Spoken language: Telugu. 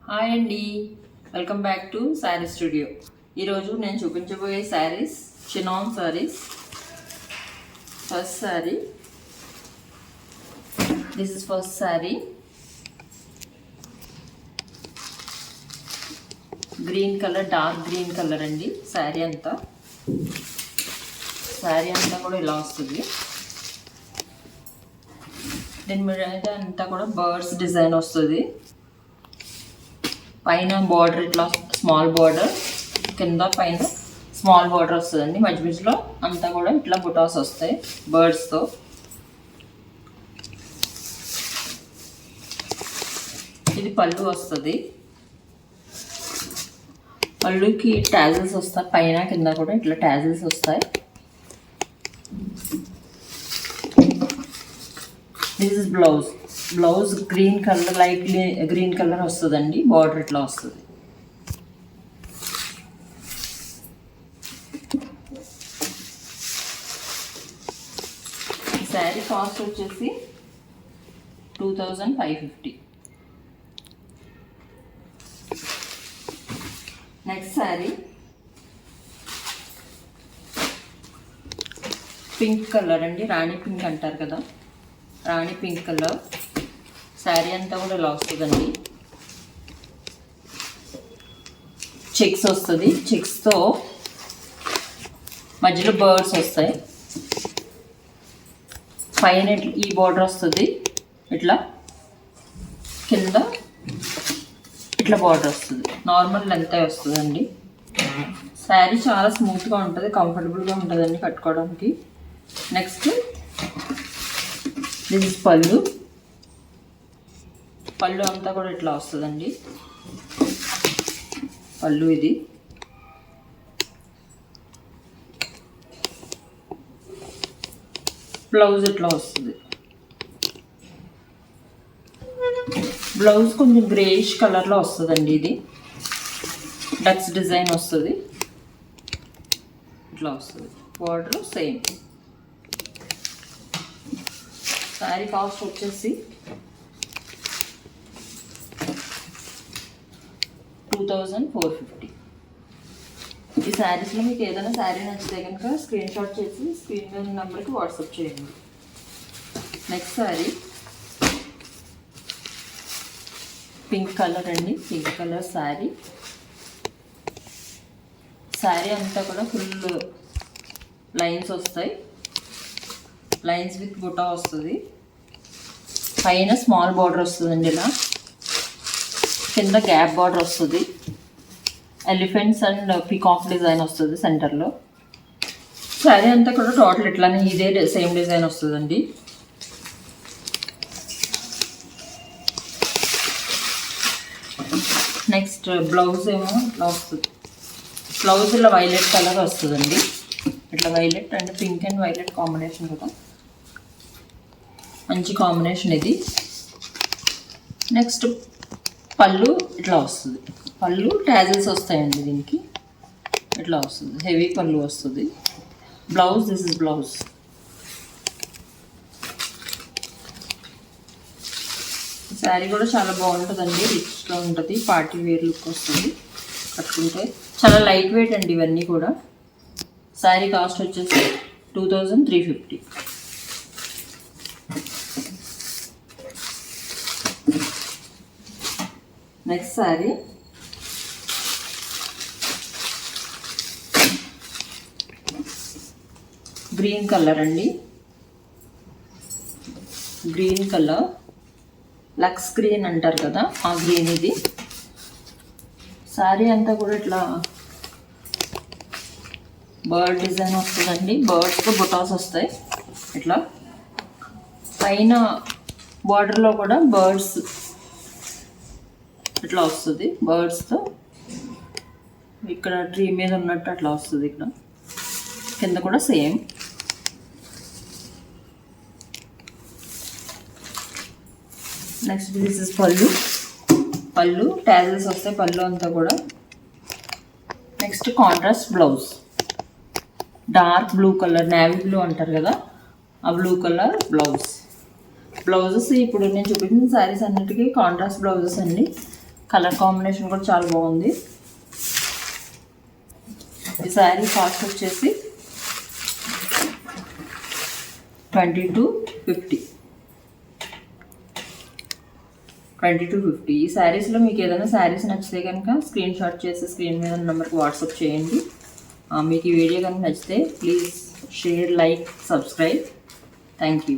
హాయ్ అండి, welcome back to sari studio. ఈరోజు నేను చూపించబోయే saris chinon saris. First sari, this is first sari. Green colour, dark green colour అండి. శారీ అంతా కూడా ఇలా వస్తుంది. దీని మీద అంతా కూడా బర్డ్స్ డిజైన్ వస్తుంది. పైన బార్డర్ ఇట్లా స్మాల్ బార్డర్, కింద పైన స్మాల్ బార్డర్ వస్తుందండి. మధ్య మధ్యలో అంతా కూడా ఇట్లా బుటాస్ వస్తాయి బర్డ్స్తో. ఇది పళ్ళు వస్తుంది. పళ్ళుకి టాజిల్స్ వస్తాయి, పైన కింద కూడా ఇట్లా టాజిల్స్ వస్తాయి. This is blouse. Blouse green colour, light green colour వస్తుందండి. బార్డర్ ఇట్లా వస్తుంది. శారీ కాస్ట్ వచ్చేసి 2550. నెక్స్ట్ శారీ పింక్ కలర్ అండి. రాణి పింక్ అంటారు కదా, రాణి పింక్ కలర్. శారీ అంతా కూడా ఇలా వస్తుందండి. చెక్స్ వస్తుంది. చెక్స్తో మధ్యలో బర్డ్స్ వస్తాయి. పైన ఈ బార్డర్ వస్తుంది, ఇట్లా కింద ఇట్లా బార్డర్ వస్తుంది. నార్మల్ లెంత్ వస్తుందండి. శారీ చాలా స్మూత్గా ఉంటుంది, కంఫర్టబుల్గా ఉంటుందండి కట్టుకోవడానికి. నెక్స్ట్ దిస్ ఇస్ పళ్ళు. పళ్ళు అంతా కూడా ఇట్లా వస్తుందండి. పళ్ళు ఇది. బ్లౌజ్ ఇట్లా వస్తుంది. బ్లౌజ్ కొంచెం గ్రేష్ కలర్లో వస్తుందండి. ఇది డక్స్ డిజైన్ వస్తుంది, ఇట్లా వస్తుంది. Border same. శారీ కాస్ట్ వచ్చేసి 2450. ఈ శారీస్లో మీకు ఏదైనా శారీ నచ్చితే కనుక స్క్రీన్ షాట్ చేసి స్క్రీన్ మీద నెంబర్కి వాట్సాప్ చేయండి. నెక్స్ట్ శారీ పింక్ కలర్ అండి. Pink colour sari. శారీ అంతా కూడా ఫుల్ లైన్స్ వస్తాయి. లైన్స్ విత్ బుటా వస్తుంది. పైన స్మాల్ బార్డర్ వస్తుందండి. ఇలా కింద గ్యాప్ బార్డర్ వస్తుంది. ఎలిఫెంట్స్ అండ్ పీకాక్ డిజైన్ వస్తుంది సెంటర్లో. శారీ అంతా కూడా టోటల్ ఇట్లానే ఇదే సేమ్ డిజైన్ వస్తుందండి. నెక్స్ట్ బ్లౌజ్ ఏమో ఇట్లా వస్తుంది. బ్లౌజ్ ఇలా వైలెట్ కలర్ వస్తుందండి. ఇట్లా violet and pink and violet combination కదా, మంచి కాంబినేషన్ ఇది. నెక్స్ట్ పళ్ళు ఇట్లా వస్తుంది. పళ్ళు టాజిల్స్ వస్తాయండి దీనికి. ఇట్లా వస్తుంది, హెవీ పళ్ళు వస్తుంది. Blouse, this is blouse. Sari కూడా చాలా బాగుంటుందండి, రిచ్గా ఉంటుంది. పార్టీ వేర్ లుక్ వస్తుంది కట్టుకుంటే. చాలా లైట్ వెయిట్ అండి ఇవన్నీ కూడా. శారీ కాస్ట్ వచ్చేసి 2350. నెక్స్ట్ శారీ గ్రీన్ కలర్ అండి. గ్రీన్ కలర్, లక్స్ గ్రీన్ అంటారు కదా, ఆ గ్రీన్ ఇది. శారీ అంతా కూడా ఇట్లా బర్డ్ డిజైన్ వస్తుందండి. బర్డ్స్తో బుటాస్ వస్తాయి ఇట్లా. పైన బార్డర్లో కూడా బర్డ్స్ ఇట్లా వస్తుంది. బర్డ్స్తో ఇక్కడ ట్రీ మీద ఉన్నట్టు అట్లా వస్తుంది. ఇక్కడ కింద కూడా సేమ్. నెక్స్ట్ దిస్ ఇస్ పళ్ళు. పళ్ళు టాజిల్స్ వస్తాయి పళ్ళు అంతా కూడా. Next contrast blouse. Dark blue colour, navy blue అంటారు కదా, ఆ బ్లూ కలర్ బ్లౌజ్. బ్లౌజెస్ ఇప్పుడు నేను చూపించిన శారీస్ అన్నిటికీ కాంట్రాస్ట్ బ్లౌజెస్ అండి. కలర్ కాంబినేషన్ కూడా చాలా బాగుంది. ఈ శారీ కాస్ట్ వచ్చేసి 2250. ఈ శారీస్లో మీకు ఏదైనా శారీస్ నచ్చితే కనుక స్క్రీన్ షాట్ చేసి స్క్రీన్ మీద నెంబర్కి వాట్సాప్ చేయండి. మీకు ఈ వీడియో కనుక నచ్చితే please share, like, subscribe. Thank you.